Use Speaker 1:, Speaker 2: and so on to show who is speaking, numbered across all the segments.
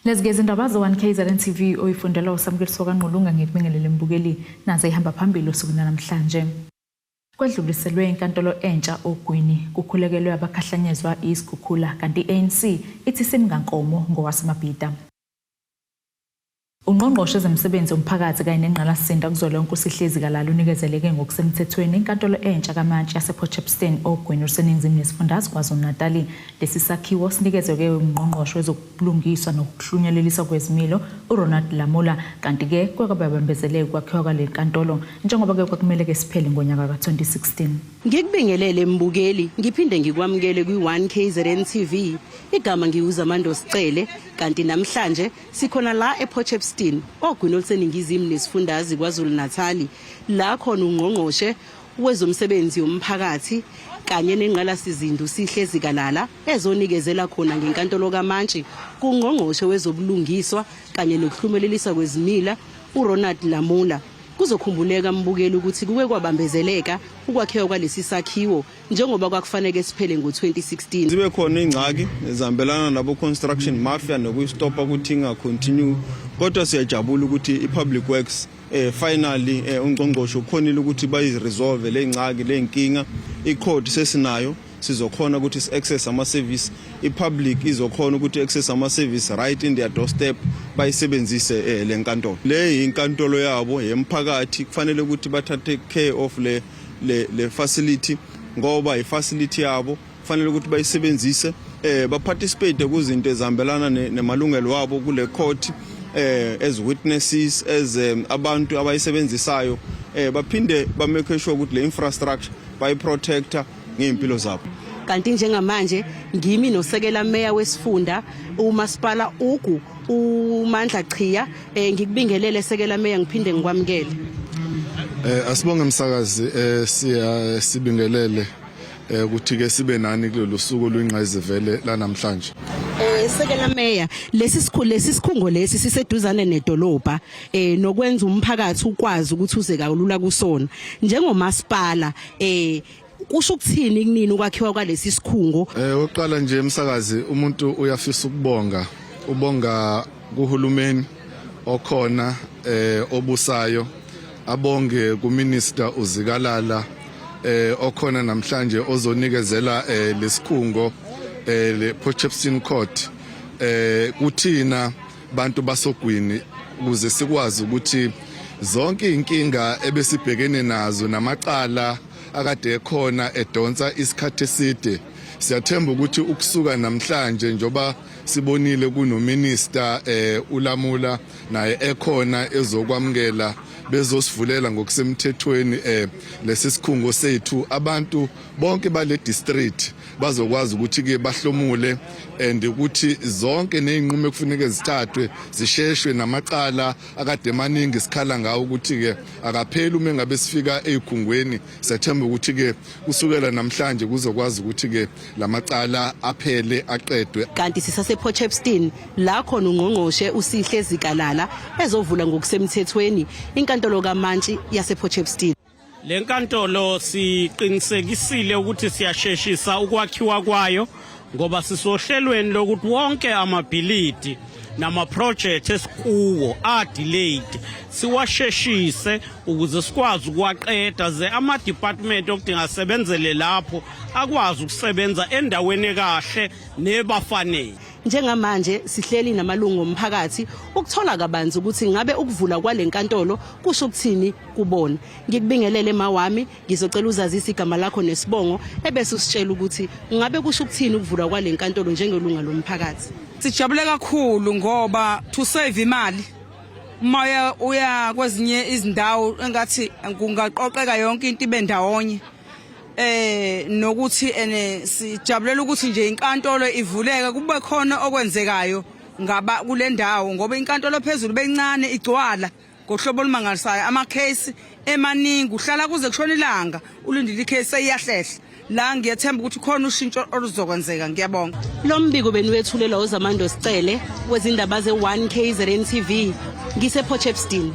Speaker 1: Lezigeza indaba zo-1KZNTV oyifundela usamukeliso kaNqulunga ngikubingelele mbukeli naze ihamba phambili usuku namhlanje. Kwedluliselwe inkantolo entsha ogwini kukhulekelwe abakhahlanyezwa izikhukhula kanti ANC ithi simngankomo ngowasemabhida. Ungqongqoshe zemsebenzi umphakathi kanye nenqalasinda kuzolonke usihlezi kalala unikezeleke ngokusemthethweni inkantolo entsha kaMantshi yasePortShepstone ogwini useningizimu nesifundazwe KwaZulu-Natal. Lesi sakhiwo sinikezwe ungqongqoshe wezobulungiswa nokuhlunyeleliswa kwezimilo uRonald kanti ke kwakubambezeleke kwakhiwa kwale nkantolo njengoba ke kwakumele ke siphele ngonyaka ka2016.
Speaker 2: Ngikubingelele mbukeli ngiphinde ngikwamukele kwi1KZNTV igama ngiwuZamando Sicele kanti namhlanje sikhona la ePortShepstone ogwini oluseningizimu nesifundazwe KwaZulu-Natal la khona ungqongqoshe wezomsebenzi umphakathi kanye nenqalasizinda sihlezi kalala ezonikezela khona ngenkantolo kaMantshi kungqongqoshe wezobulungiswa kanye nokuhlumelelisa kwezimila uRonald kuzokhumbuleka mbukeli ukuthi kuke kwabambezeleka ukwakhiwa kwalesi sakhiwo njengoba kwakufanele siphele ngo2016.
Speaker 3: Zibe khona ingxaki ezihambelana nabo construction mafia nokuyistopa ukuthi ingacontinue kodwa siyajabula ukuthi ipublic works finally ungqongqoshe ukhonile ukuthi bayiresolve le ngxaki le nkinga iCode sesinayo sizokhona ukuthi si-access ama-service i-public izokhona ukuthi access ama-service right in their doorstep bayisebenzise le nkantolo. Le inkantolo yabo yemphakathi kufanele ukuthi bathathe care of le facility ngoba i-facility yabo kufanele ukuthi bayisebenzise ba-participate kuzinto ezihambelana nemalungelo wabo kule court as witnesses as abantu abayisebenzisayo baphinde bamake sure ukuthi le infrastructure bayiprotecta ngempilo zabo.
Speaker 2: Kanti njengamanje ngimi nosekela meya wesifunda uMasipala ugu uMandla Chiya ngikubingelele sekela meya ngiphinde ngikwamukele.
Speaker 4: Asibonge msakazi sibingelele ukuthi ke sibe nani kulolu suku lwingqayizivele la namhlanje.
Speaker 2: Sekela meya lesi sikhungo lesi siseduzane nedolobha nokwenza umphakathi ukwazi ukuthi uze kalula kusona njengomasipala kusho ukuthini kunini ukwakhiwa kwalesi sikhungo?
Speaker 4: Oqala nje umsakazi umuntu uyafisa ubonga kuhulumeni okhona obusayo abonge kuminister uzikalala okhona namhlanje ozonikezela lesikhungo lePortShepstone Court kuthina bantu basogwini ukuze sikwazi ukuthi zonke inkinga ebesibhekene nazo namaqala akade ekhona edonsa isikhathi eside siyathemba ukuthi ukusuka namhlanje njoba sibonile kunominister uLamula naye ekhona ezokwamukela bezosivulela ngokusemthethweni lesi sikhungo sethu abantu bonke bale district bazokwazi ukuthi ke bahlomule and ukuthi zonke nezinqumo ekufuneka zithathwe zisheshwe namaqala akade maningi sikhala ngawo ukuthi ke akapheli uma ngabe sifika ezikhungweni siyathemba ukuthi ke kusukela namhlanje kuzokwazi ukuthi ke lamaqala aphele aqedwe.
Speaker 2: Kanti sisasePortShepstone la khona ungqongqoshe usihlezi kalala ezovula ngokusemthethweni inkantolo kaMantshi yasePortShepstone.
Speaker 5: Le nkantolo siqinisekisile ukuthi siyasheshisa ukwakhiwa kwayo ngoba sisohlelweni lokuthi wonke amabhilidi nama-project esikuwo delayed siwasheshise ukuze sikwazi ukuwaqeda ze ama-department okudinga sebenzele lapho akwazi ukusebenza endaweni kahle nebafanele.
Speaker 2: Njengamanje sihleli namalungu omphakathi ukuthola kabanzi ukuthi ngabe ukuvula kwale nkantolo kusho ukuthini kubona. Ngikubingelele mawami ngizocela uzazisa igama lakho nesibongo ebese usitshela ukuthi ngabe kusho ukuthini ukuvula kwale nkantolo njengelunga lomphakathi.
Speaker 6: Sijabule kakhulu ngoba to save imali maya uya kwezinye izindawo engathi kungaqoqeka yonke into ibe ndawonye nokuthi sijabulela ukuthi nje inkantolo ivuleke kube khona okwenzekayo ngaba kule ndawo ngoba inkantolo phezulu bencane igcwala ngohlobo olumangalisayo ama case emaningi uhlala kuze kushona ilanga ulindile icase eyahlehla la ngiyathemba ukuthi khona ushintsho oluzokwenzeka. Ngiyabonga.
Speaker 2: Lo mbiko beniwethulela uZamando Sicele wezindaba ze1KZNTV ngisePortShepstone.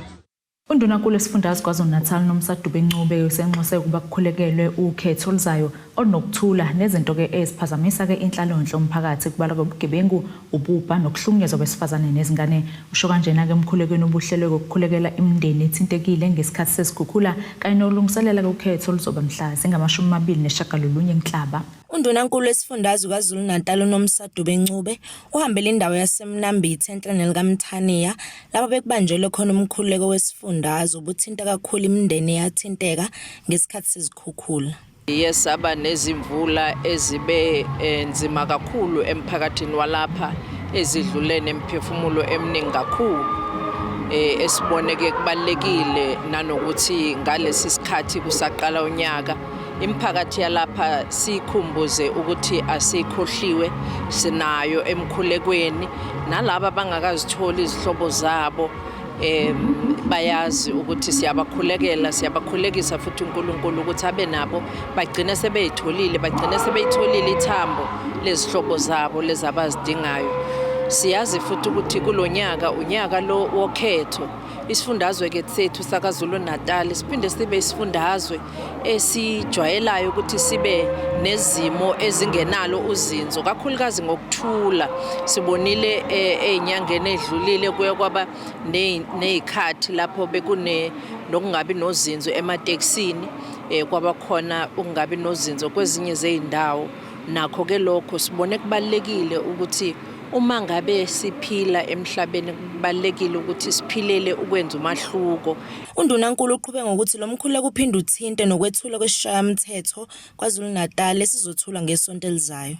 Speaker 1: Unduna kule sifundazwe KwaZulu-Natal nomsadube Ncube usenxose ukuba kukhulekelwe ukhetho oluzayo onokuthula nezinto ke eziphazamisa ke inhlalonhle umphakathi kubalwa kobugebengu ubupha nokuhlukunyezwa kwesifazane nezingane. Usho kanjena ke emkhulekweni obuhlelwe kokukhulekela imindeni ethintekile ngesikhathi sesikhukhula kanye nolungiselela kokhetho oluzoba mhla zingama-29 Nhlaba.
Speaker 7: Undunankulu wesifundazwe KwaZulu-Natal uNomsadu Ncube uhambele indawo yaseMnambithi enhlaneni kaMthaniya lapho bekubanjelwe khona umkhuleko wesifundazwe ubuthinta kakhulu imindeni yathinteka ngesikhathi sezikhukhula.
Speaker 8: Yesaba nezimvula ezibe nzima kakhulu emphakathini walapha ezidlulene emphefumulo eminingi kakhulu. Esiboneke kubalekile nanokuthi ngalesi sikhathi kusaqala unyaka imphakathi yalapha sikhumbuze ukuthi asikhohliwe sinayo emkhulekweni nalabo bangakazitholi izihlobo zabo bayazi ukuthi siyabakhulekisa futhi uNkulunkulu ukuthi abe nabo bagcine sebeyitholile ithambo lezihlobo zabo lezabazidingayo. Siyazi futhi ukuthi kulonyaka unyaka lo wokhetho isifundazwe ke sethu saKwaZulu-Natal siphinde sibe isifundazwe esijwayelayo ukuthi sibe nezimo ezingenalo uzinzo kakhulukazi ngokuthula. Sibonile ezinyangeni edlulile kuye kwaba nezikhathi lapho bekune nokungabi nozinzo emateksini kwaba khona ukungabi nozinzo kwezinye zezindawo. Nakho ke lokho sibone kubalekile ukuthi uma ngabe siphila emhlabeni kubalekile ukuthi siphilele ukwenza umahluko.
Speaker 7: Undunankulu uqhubeka ngokuthi lo mkhuleko uphinde uthinte nokwethula kwesishayamthetho KwaZulu-Natal esizothula ngesonto elizayo.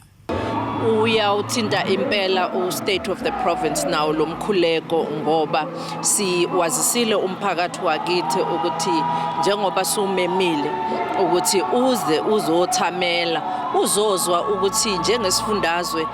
Speaker 8: Uyawuthinta impela u-state of the province nawo lo mkhuleko ngoba siwazisile umphakathi wakithi ukuthi njengoba sumemile ukuthi uzothamela uzozwa ukuthi njengesifundazwe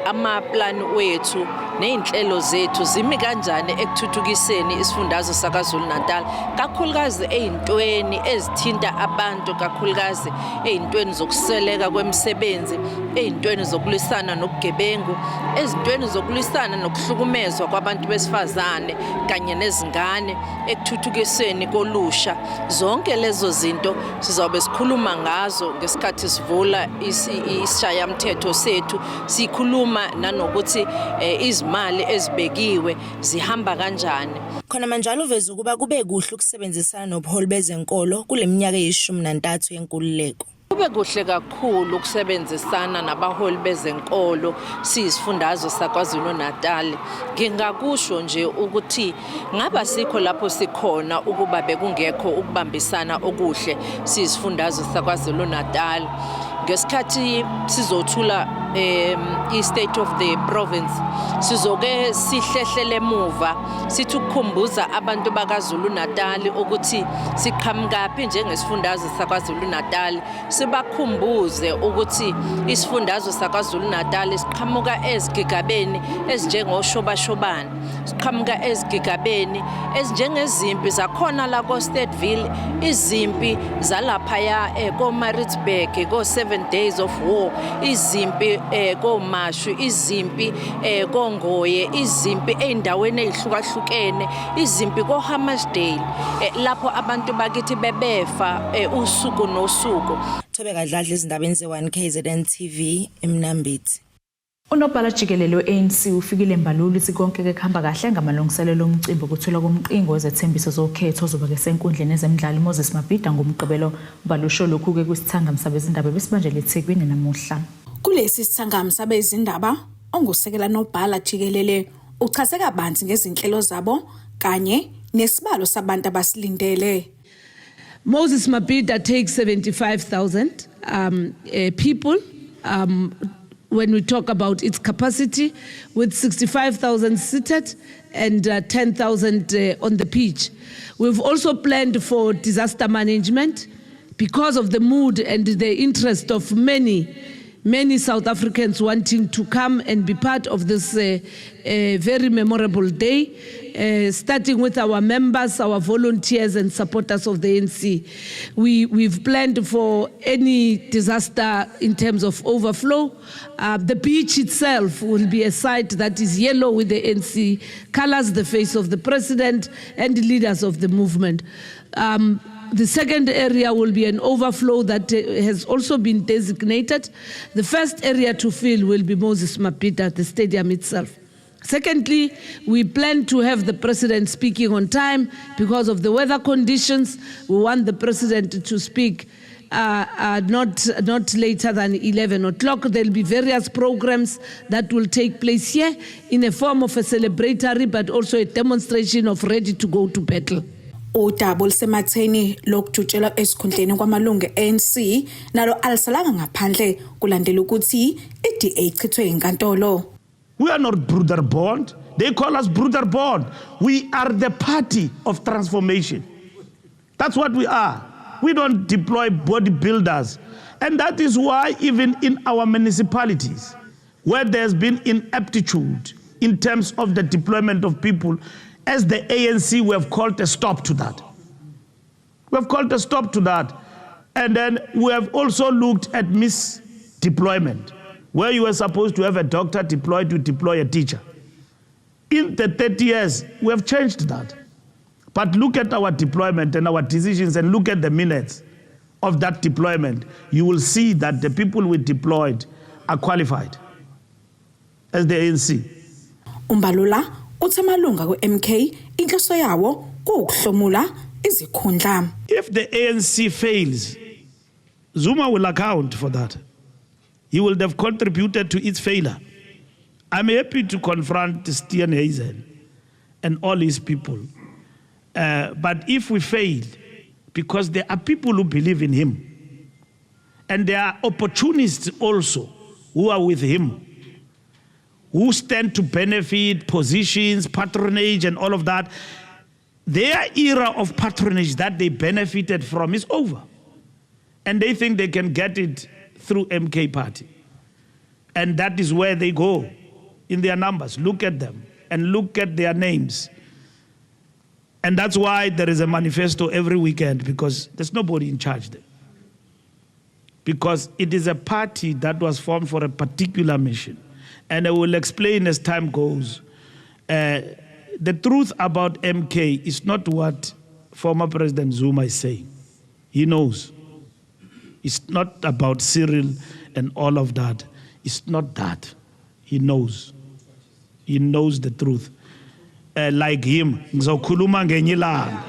Speaker 8: amaplan wethu nezinhlelo zethu zimi kanjani ekuthuthukiseni isifundazwe saKwaZulu-Natal kakhulukazi ezintweni ezithinta abantu kakhulukazi ezintweni zokuseleka kwemisebenzi ezintweni zokulwisana nobugebengu ezintweni zokulwisana nokuhlukumezwa kwabantu besifazane kanye nezingane ekuthuthukiseni kolusha. Zonke lezo zinto sizobe sikhuluma ngazo ngesikhathi sivula isishayamthetho sethu sikhuluma nanokuthi izimali ezibekiwe zihamba kanjani.
Speaker 7: Khona manje uveza ukuba kube kuhle ukusebenzisana nobuholi bezenkolo kuleminyaka ye-13 yenkululeko.
Speaker 8: Kube kuhle kakhulu ukusebenzisana nabaholi bezenkolo siyisifundazwe saKwaZulu-Natal. Ngingakusho nje ukuthi ngaba sikho lapho sikhona ukuba bekungekho ukubambisana okuhle siyisifundazwe saKwaZulu-Natal. Ngesikhathi sizothula i-state of the province sizoke sihlehlele emuva sithi ukukhumbuza abantu bakaZulu-Natal ukuthi siqhamukaphi njengesifundazwe saKwaZulu-Natal. Sibakhumbuze ukuthi isifundazwe saKwaZulu-Natal siqhamuka ezigigabeni ezinjengoshobashobana, siqhamuka ezigigabeni ezinjengezimpi zakhona la ko-Stateville, izimpi zalaphaya ko-Maritzburg ko-7 Days of War, izimpi koMashu, izimpi koNgoye, izimpi ey'ndaweni ey'hlukahlukene, izimpi koHammersdale lapho abantu bakithi bebefa usuku nosuku.
Speaker 7: Thobeka Dladla ezindabeni ze-1KZNTV eMnambithi.
Speaker 1: Unobhala jikelele we-ANC ufikile embalulu ithi konke ke kuhamba kahle ngamalungiselelo omcimbi okuthula komqingo wezethembiso zokhetho ozoba ke senkundleni ezemidlalo Moses Mabhida ngomgqibelo. Ubalusho lokhu ke kwisithangamsa bezindaba besibanjele eThekwini namuhla.
Speaker 9: Kulesi sithangamsa bezindaba ongusekela nobhala jikelele uchaze kabanzi ngezinhlelo zabo kanye nesibalo sabantu abasilindele.
Speaker 10: Moses Mabhida takes 75,000 people when we talk about its capacity, with 65,000 seated and 10,000 on the pitch. We've also planned for disaster management because of the mood and the interest of many South Africans wanting to come and be part of this very memorable day, starting with our members, our volunteers and supporters of the ANC. We've planned for any disaster in terms of overflow. The beach itself will be a site that is yellow with the ANC colors, the face of the president and the leaders of the movement. The second area will be an overflow that has also been designated. The first area to fill will be Moses Mabhida, the stadium itself. Secondly, we plan to have the president speaking on time because of the weather conditions. We want the president to speak not later than 11 o'clock. There will be various programs that will take place here in a form of a celebratory but also a demonstration of ready to go to battle.
Speaker 9: Udaba lusematheni lokujutshelwa esikhundleni kwamalungu ANC nalo alisalanga ngaphandle kulandela ukuthi iDA ichithwe inkantolo.
Speaker 11: We are not brother bond. They call us brother bond. We are the party of transformation. That's what we are. We don't deploy bodybuilders. And that is why even in our municipalities, where there's been ineptitude in terms of the deployment of people, as the ANC, we have called a stop to that. We have called a stop to that. And then we have also looked at misdeployment, where you were supposed to have a doctor deployed to deploy a teacher. In the 30 years, we have changed that. But look at our deployment and our decisions and look at the minutes of that deployment. You will see that the people we deployed are qualified as the ANC.
Speaker 9: Umbalula uthamalunga ku-MK inhloso yawo kuukuhlomula izikhundla.
Speaker 11: If the ANC fails, Zuma will account for that. He will have contributed to its failure. I'm happy to confront Steenhuisen and all his people. But if we fail, because there are people who believe in him, and there are opportunists also who are with him, who stand to benefit positions, patronage, and all of that, their era of patronage that they benefited from is over. And they think they can get it through MK party. And that is where they go in their numbers. Look at them and look at their names. And that's why there is a manifesto every weekend, because there's nobody in charge there. Because it is a party that was formed for a particular mission. And I will explain as time goes. The truth about MK is not what former President Zuma is saying. He knows. It's not about Cyril and all of that. It's not that. He knows. He knows the truth. Like him, ngizokhuluma ngenye ilanga.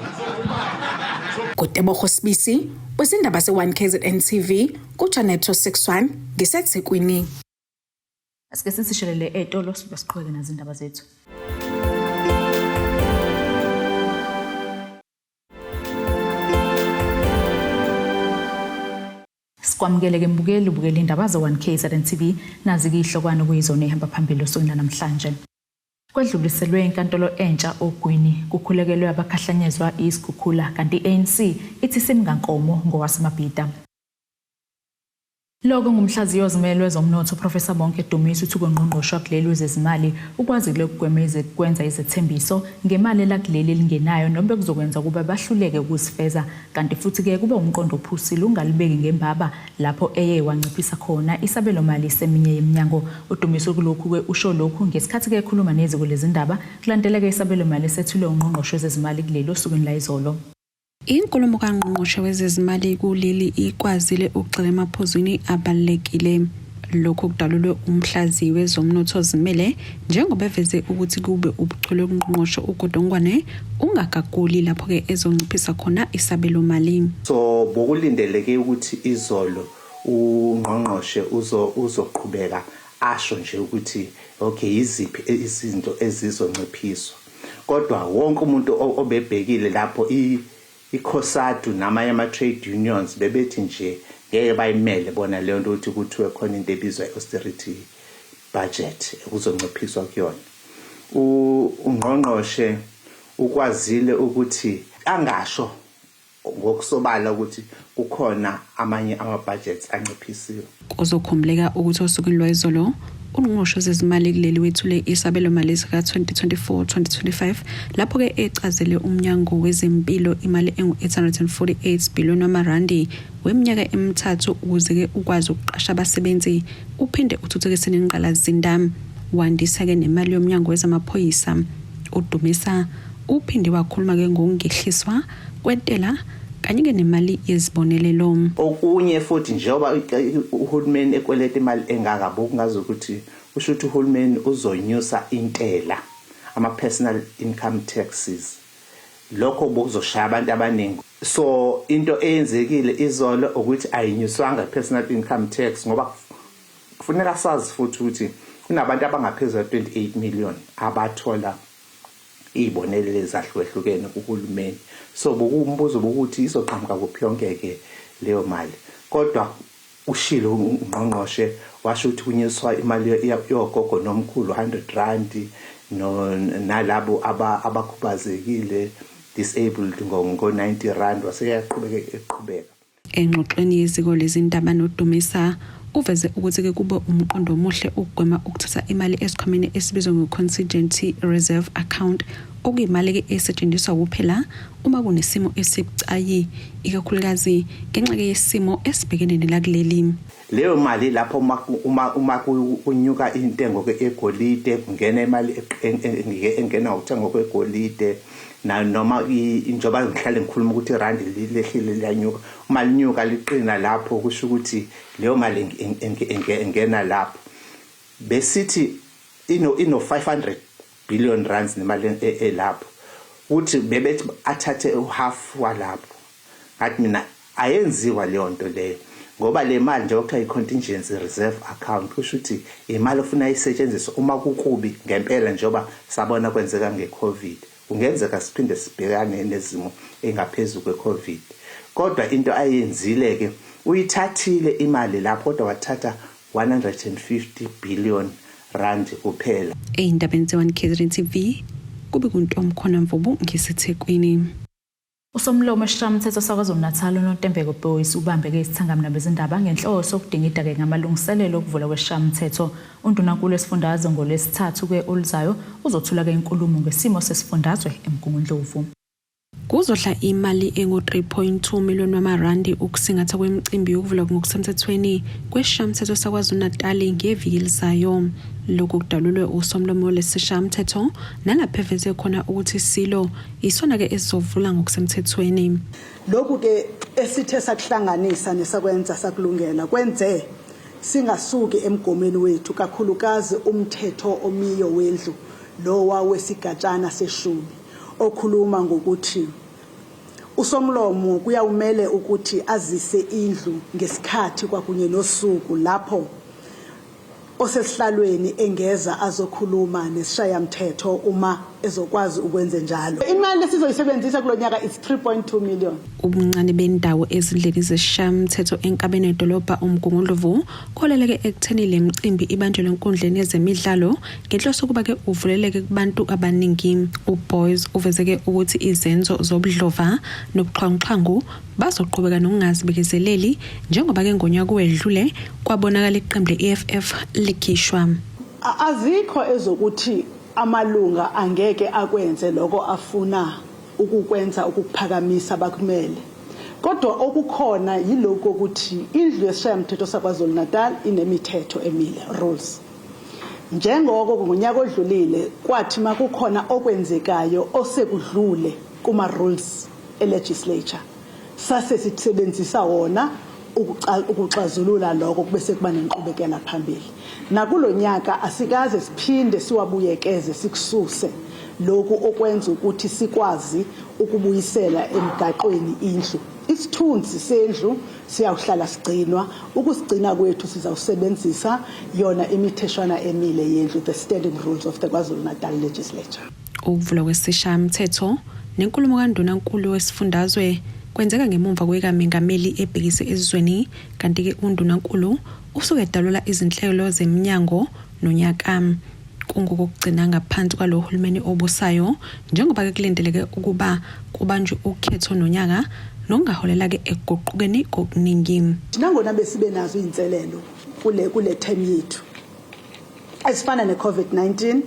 Speaker 9: Kutebogo Sibisi, wezindaba ze-1KZNTV, kuchannel 261, ngiseThekwini.
Speaker 1: Asike sisishilele etolo siqhubeke nazindaba zethu. Sikwamukele mbukeli ubukela indaba ze-1KZNTV nazi-ke ihlokwana kuyizona ehamba phambili osukwini namhlanje. Kwedluliselwe inkantolo entsha ogwini kukhulekelwe abakhahlanyezwa isikhukhula kanti ANC ithi simngankomo ngowaseMabhida. Lokho ngumhlaziyo ozimelwe zomnotho Professor Bonke Dumisi uthi kongqongqosho kuleli wezezimali ukwazile ukugwemeza kwenza izethembiso ngemali elakuleli elingenayo noma kuzokwenza kube bahluleke ukusifeza kanti futhi ke kube umqondo ophusile ungalibeki ngembaba lapho eye wanciphisa khona isabelo mali seminye yeminyango. uDumisi kulokhu ke usho lokhu ngesikhathi ke ekhuluma neziko lezindaba kulandeleke isabelo mali sethule ungqongqosho wezezimali kuleli osukwini la izolo.
Speaker 12: Inkulumo kaNgqongqoshe wezezimali kuleli ikwazile ukugxila emaphuzwini abalekile. Lokho kudalulwe umhlazi wezomnotho zimele njengoba beveze ukuthi kube ubuchule bongqongqosho ugodongwane ungagaguli lapho ke ezonciphisa khona isabelo mali.
Speaker 13: So bokulindeleke ukuthi izolo ungqongqoshe uzoqhubeka asho nje ukuthi okay iziphi izinto ezizonciphiswa. Kodwa wonke umuntu obebhekile lapho ikhosatu namanye ama-trade unions bebethi nje ngeke bayimele bona leyo nto ukuthi kuthiwe khona into ebizwa austerity budget ekuzonciphiswa kuyona. Ungqongqoshe ukwazile ukuthi angasho ngokusobala ukuthi kukhona amanye ama-budgets anciphisiwe.
Speaker 12: Kuzokhumbuleka ukuthi osukwini lwayizolo ungqongqoshe wezezimali kuleli wethule isabelo mali sika 2024-2025 lapho ke echazele umnyango wezempilo imali engu-848 billion wamarandi weminyaka emithathu ukuze ke ukwazi ukuqasha abasebenzi uphinde uthuthukise ingqalasizinda wandisa ke nemali yomnyango wezamaphoyisa. uDumisa uphinde wakhuluma ke ngokungehliswa kwentela kanye nemali yezibonelelo.
Speaker 13: Okunye futhi njengoba uhulumeni ekweleta imali engaka bokungazi ukuthi usho ukuthi uhulumeni uzonyusa intela ama-personal income taxes. Lokho bokuzoshaya abantu abaningi. So into eyenzekile izolo ukuthi ayinyuswanga personal income tax ngoba kufuneka sazi futhi ukuthi kunabantu abangaphezulu 28 million abathola izibonelelo ezahlukehlukene kuhulumeni. So bokumbuzo ukuthi izoqhamuka kuphi yonke ke leyo mali. Kodwa ushilo ungqongqoshe washo ukuthi kunyuswa imali yogogo nomkhulu 100 rand nalabo abakhubazekile disabled ngo 90 rand waseyaqhubeka.
Speaker 12: Engxoxweni yeziko lezindaba noDumisa uveze ukuthi ke kube umqondo omuhle ukugwema ukuthatha imali esikhwameni esibizwa nge-contingency reserve account okuyimali ke esetshenziswa kuphela uma kunesimo esibucayi ikakhulukazi ngenxa yesimo esibhekene nelakuleli.
Speaker 13: Leyo mali lapho uma kunyuka intengo ke egolide kungena imali engena ukuthenga kwegolide noma injoba ngihlale ngikhuluma ukuthi irand lilehlile liyanyuka uma linyuka liqina lapho kusho ukuthi leyo mali engena lapho besithi ino 500 billion rands nemali elapho uthi bebethi athathe half walapho ngathi mina ayenziwa leyo nto leyo ngoba le mali nje okuthiwa i-contingency reserve account kusho ukuthi imali ofuna isetshenziswe uma kukubi ngempela njengoba sabona kwenzeka nge-COVID kungenzeka siphinde sibhekane nezimo engaphezulu kwe-COVID kodwa into ayenzile ke uyithathile imali lapho kodwa wathatha 150 billion rand kuphela.
Speaker 12: Eyindabeni ze-1KZNTV kube kuntomkhona Mvubu ngiseThekwini.
Speaker 1: Usomlomo esishayamathetho saKwaZulu-Natal uNontembeko Boyce ubambeke isithangami nabezindaba ngenhloso okudingida ke ngamalungiselelo okuvula kwesishayamathetho. Undunankulu esifundazwe ngoLwesithathu kwe-Olizayo uzothula ke inkulumo ngesimo sesifundazwe eMgungundlovu.
Speaker 12: Kuzodla imali engu-3.2 million wamarandi ukusingatha kwemicimbi yokuvula ngokusemthethweni kwesishayamathetho saKwaZulu-Natal ngeviki elizayo. Lokhu kudalulwe usomlomo lesishayamathetho nalapho eveze khona ukuthi silo isona ke esizovula ngokusemthethweni.
Speaker 14: Lokhu ke esithe sakuhlanganisa nesakwenza sakulungela kwenze singasuki emgomeni wethu kakhulukazi umthetho omiyo wendlu lowa wesigatshana seshumi okhuluma ngokuthi usomlomo kuyawumele ukuthi azise indlu ngesikhathi kwakunye nosuku lapho osesihlalweni engeza azokhuluma nesishayamthetho uma ezokwazi ukwenza njalo. Imali lesizoyisebenzisa kulonyaka is 3.2 million.
Speaker 12: Ubuncane bendawo ezindleni zesishayamathetho enkabeni edolobha uMgungundlovu kholeleke ekutheni le micimbi ibanjelwe enkundleni yezemidlalo ngenhloso kuba ke uvuleleke kubantu abaningi. uBoys uvezeke ukuthi izenzo zobudlova nobuxhwanguxhwangu bazoqhubeka nokungazibekezeleli njengoba ke ngonyaka wedlule kwabonakala iqembu le-EFF likhishwa.
Speaker 14: Azikho ezokuthi amalunga angeke akwenze lokho afuna ukukwenza ukuphakamisa bakumele. Kodwa okukhona yiloko ukuthi indlu yesishayamthetho saKwaZulu-Natal inemithetho emile rules. Njengoko ngonyaka odlulile kwathi makukhona okwenzekayo osekudlule kuma rules elegislature sase sisebenzisa wona ukuxazulula lokho kubese kuba nenqubekela phambili. Nakulonyaka asikaze siphinde siwabuyekeze sikususe lokhu okwenza ukuthi sikwazi ukubuyisela emgaqweni indlu. Isithunzi sendlu siyawuhlala sigcinwa ukusigcina kwethu sizawusebenzisa yona imitheshwana emile yendlu the standing rules of the KwaZulu-Natal legislature.
Speaker 12: Ukuvula kwesishayamathetho nenkulumo kaNdunankulu wesifundazwe kwenzeka ngemumva kwekaMengameli ebhekise ezweni kanti ke uNdunankulu usuke edalula izinhlelo zeminyango nonyaka kungokugcina ngaphansi kwalo hulumeni obusayo njengoba ke kulendeleke ukuba kubanjwe ukhetho nonyaka nongaholela ke eguqukeni kokuningi.
Speaker 14: Nangona besibe nazo izinselelo kule term yethu esifana neCovid-19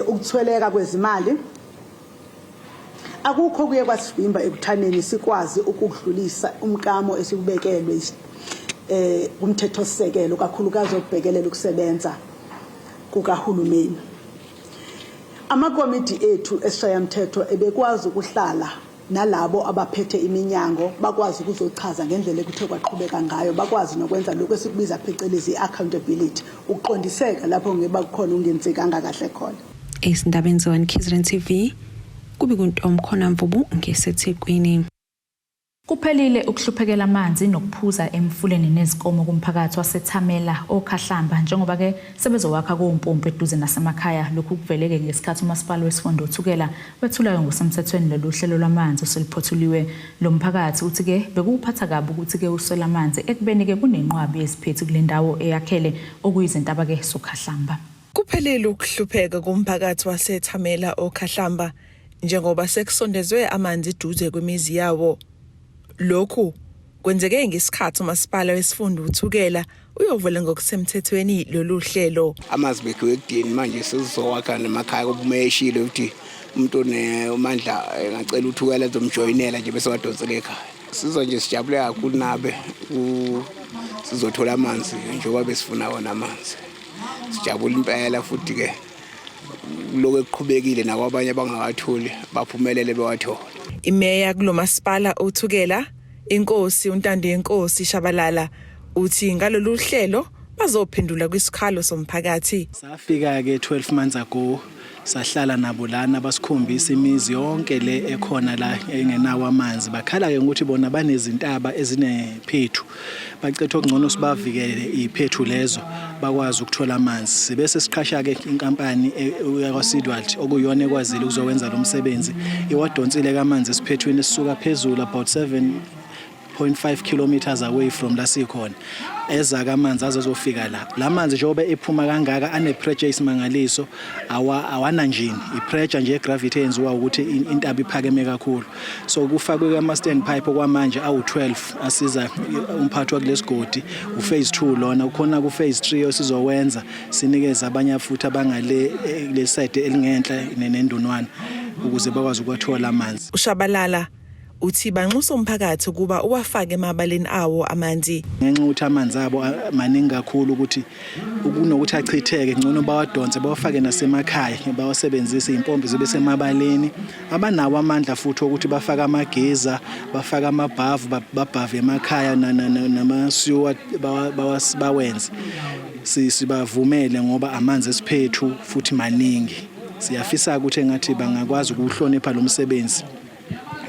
Speaker 14: ukuthweleka kwezimali akukho kuye kwasivimba ekuthaneni sikwazi ukudlulisa umkamo esikubekelwe umthetho sisekelo kakhulukazi okubhekelela ukusebenza kukahulumeni. Amakomiti ethu esishayamthetho ebekwazi ukuhlala nalabo abaphethe iminyango bakwazi ukuzochaza ngendlela ekuthe kwaqhubeka ngayo bakwazi nokwenza lokho esikubiza phecelezi accountability ukuqondiseka lapho ngeba kukhona ungenzekanga kahle khona.
Speaker 12: Izindabeni ze-1KZN kubi kuntomkhona Mvubu ngeseThekwini.
Speaker 1: Kuphelile ukuhluphekela amanzi nokuphuza emfuleni nezikomo kumphakathi waseThamela okhahlamba njengoba ke sebezowakha kumpompi eduze nasemakhaya. Lokhu kuveleke ngesikhathi umasipala wesifunda uthukela wethulayo ngosemthethweni lolu hlelo lwamanzi oseliphothulwe. Lo mphakathi uthi ke bekuphatha kabi ukuthi ke uswela amanzi ekubeni ke kunenqwabi eziphethe kule ndawo eyakhele okuyizintaba ke sokhahlamba.
Speaker 15: Kuphelile ukuhlupheka kumphakathi waseThamela okhahlamba njengoba sekusondezwe amanzi eduze kwemizi yawo. Lokhu kwenzeke ngesikhathi umasipala wesifunda uthukela uyovela ngokusemthethweni lolu hlelo.
Speaker 16: Amanzi bekhiwe ekudeni manje sizowakha nemakhaya kubumeshile ukuthi umuntu nemandla engacela uthukela ezomjoyinela nje bese wadonsela ekhaya. Sizwe nje sijabule kakhulu nabe sizothola amanzi njengoba besifuna wona amanzi. Sijabule impela futhi ke lokho ekuqhubekile nakwabanye abangakatholi baphumelele bewathola.
Speaker 15: Imeya kulomasipala uthukela inkosi uNtando yenkosi Shabalala uthi ngalolu hlelo bazophendula kwisikhalo somphakathi.
Speaker 17: Safika ke 12 months ago sahlala nabo lana basikhombisa imizi yonke le ekhona la engenawo amanzi bakhala ke ukuthi bona banezintaba ezinephethu bacetha okungcono sibavikele iphethu lezo bakwazi ukuthola amanzi bese siqhasha ke inkampani yakwaSidwalt okuyona ekwazile ukuzowenza lo msebenzi iwadonsile kamanzi esiphethweni esisuka phezulu about 7.5 kilometers away from la sikhona eza kamanzi azozofika la lamanzi njengoba ephuma kangaka ane pressure isimangaliso awana njini ipressure nje gravity enziwa ukuthi intaba iphakeme kakhulu so kufakwe ama stand pipe okwamanje awu12 asiza umphathi wakulesigodi uphase 2 lona ukhona ku phase 3 osizowenza sinikeza abanye futhi abangale le side elingenhla nenendunwana ukuze bakwazi ukwathola amanzi.
Speaker 15: uShabalala uthi banxusa umphakathi kuba uwafake emabaleni awo amanzi
Speaker 17: ngenxa ukuthi amanzi abo maningi kakhulu ukuthi ukunokuthi achitheke ngcono bawadonse bawafake nasemakhaya bawasebenzise impompi zibe semabaleni abanawo amandla futhi ukuthi bafake amageza bafake amabhavu babhave emakhaya namasiwa bawenze sibavumele ngoba amanzi esiphethu futhi maningi siyafisa ukuthi engathi bangakwazi ukuhlonipha lo msebenzi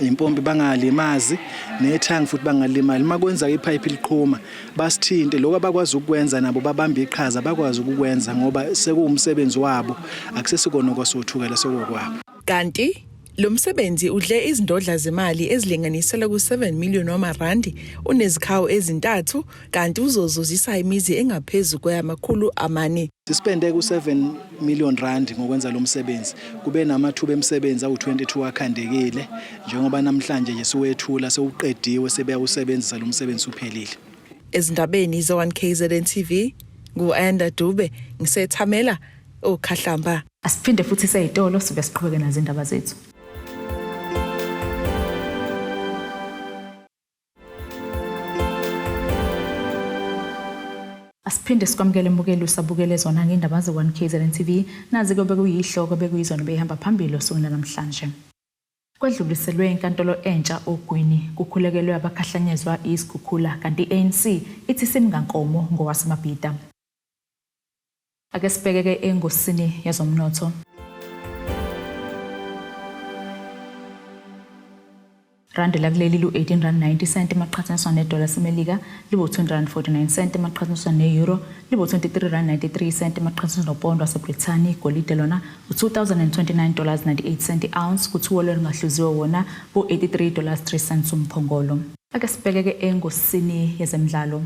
Speaker 17: impompi bangalimazi nethangi futhi bangalimali makwenza ipipe liqhuma basithinte lokho abakwazi ukwenza nabo babamba iqhaza bakwazi ukukwenza ngoba sekuwumsebenzi wabo akusesikona kwasothukela sokwabo.
Speaker 15: Kanti lo msebenzi udle izindodla zemali ezilinganisela ku7 million rand unezikhawu ezintathu kanti uzozuzisa imizi engaphezulu kwama400.
Speaker 17: Sispende ku7 million rand ngokwenza lo msebenzi kube namathuba emsebenzi awu22 akhandekile njengoba namhlanje nje siwethula sewuqediwe sebeyawusebenzisa lo msebenzi uphelile.
Speaker 15: Ezindabeni ze1KZN TV nguAnda Dube ngiseThamela okhahlamba.
Speaker 1: Asiphinde futhi seyitolo sibe siqhubeke nazo indaba zethu. Asiphinde sikwamukele imbukelo usabukele zona ngendaba ze1KZN TV nazi ke bekuyihloko bekuyizona behamba phambili osukwini namhlanje. Kwedluliselwe inkantolo entsha ogwini kukhulekelwe abakhahlanyezwa izikhukhula kanti ANC ithi simngankomo ngowasemabhida. Ake sibheke engosini yezomnotho. Rand lakuleli lu18.90 maqhathaniswa nedola semelika libo 249 maqhathaniswa neeuro libo 23.93 maqhathaniswa nopondo waseBrithani igolide lona $2029.98 ounce kuthi wolo lingahluziwe wona bo $83.03 umphongolo. Ake sibheke engosini yezemidlalo.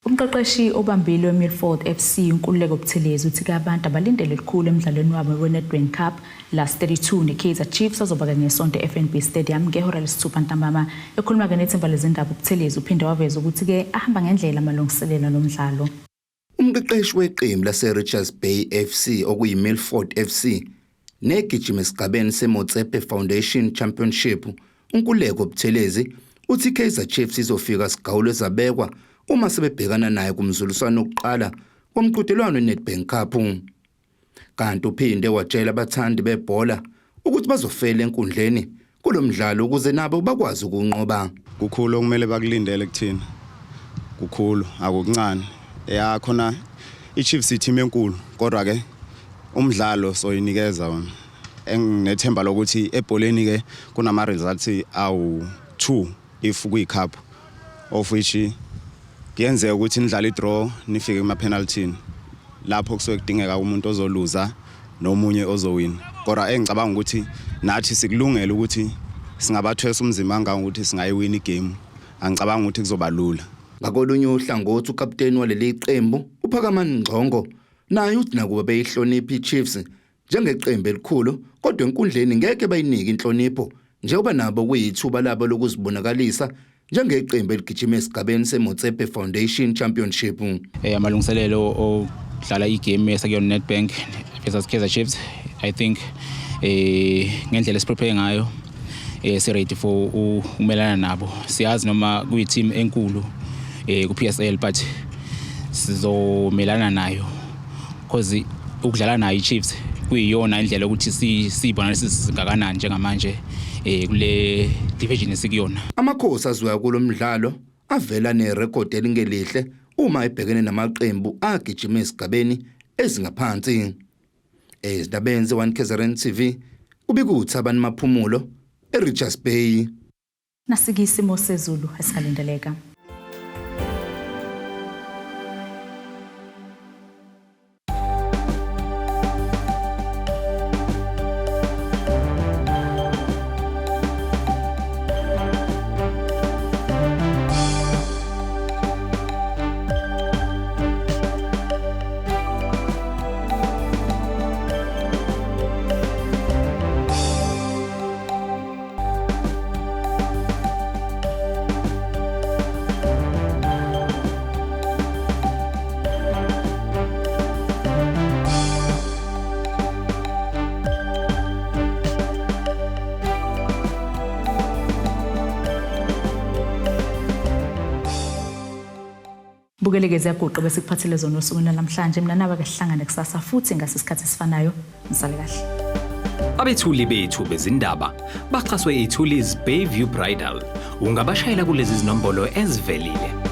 Speaker 1: Umqeqeshi obambile weMilford FC uNkululeko Buthelezi uthi abantu abalindele likhulu emidlalweni wabo weNedbank Cup last 32 neKaizer Chiefs azoba ngesonto eFNB Stadium ngehora lesithupha ntambama. Ekhuluma ke nethemba lezindaba uButhelezi uphinde waveza ukuthi ke ahamba ngendlela amalungiselelo lomdlalo.
Speaker 18: Umqeqeshi weqembu laseRichards Bay FC okuyiMilford FC negijima esigabeni seMotsepe Foundation Championship uNkululeko Buthelezi uthi iKaizer Chiefs izofika sigawulo ezabekwa uma sebebhekana naye kumzuliswano oqala womqhudelwano weNedbank Cup. Kanti uphinde watshela abathandi bebhola ukuthi bazofela enkundleni kulomdlalo ukuze nabo bakwazi ukunqoba.
Speaker 19: Kukhulu okumele bakulindele kuthina. Kukhulu akukuncane. Khona iChiefs team enkulu kodwa ke umdlalo soyinikeza wona. Enginethemba lokuthi ebholeni ke kunama results awu2 if kuyicup of which kuyenzeka ukuthi nidlala idraw nifike kuma penalty lapho kusuke kudingeka umuntu ozoluza nomunye ozowina. Kodwa engicabanga ukuthi nathi sikulungela ukuthi singabathwesa umzimba kangaka ukuthi singayiwina igame. Angicabanga ukuthi kuzoba lula.
Speaker 18: Ngakolunye uhlangothi ukapteni waleli qembu uPhakamani Ngxongo naye uthi nakuba beyihlonipha iChiefs njengeqembu elikhulu kodwa enkundleni ngeke bayinike inhlonipho njengoba nabo kuyithuba labo lokuzibonakalisa njengeqembu eligijima esigabeni seMotsepe Foundation Championship.
Speaker 20: Amalungiselelo odlala igame esakuyona Nedbank versus Kaizer Chiefs, I think ngendlela esiprepare ngayo si ready for umelana nabo. Siyazi noma kuyi team enkulu ku PSL but sizomelana nayo because ukudlala nayo iChiefs kuyiyona indlela ukuthi sibona sisingakanani njengamanje kule division esikuyona.
Speaker 18: Amakhosi azoya kulomdlalo avela nerecord elingelihle uma ebhekene namaqembu agijima esigabeni ezingaphansi. Ezindabeni ze1KZNTV ubikuthi abantu maphumulo eRichards Bay.
Speaker 1: Nasikisimo sezulu esikalindeleka. Bukelekeze yaguqa bese kuphathele zona osukwini namhlanje mina nawe ke sihlangane kusasa futhi ngasisikhathi esifanayo nisale kahle.
Speaker 21: Abethuli bethu bezindaba baxhaswe iThulis Bayview Bridal. Ungabashayela kulezi zinombolo ezivelile.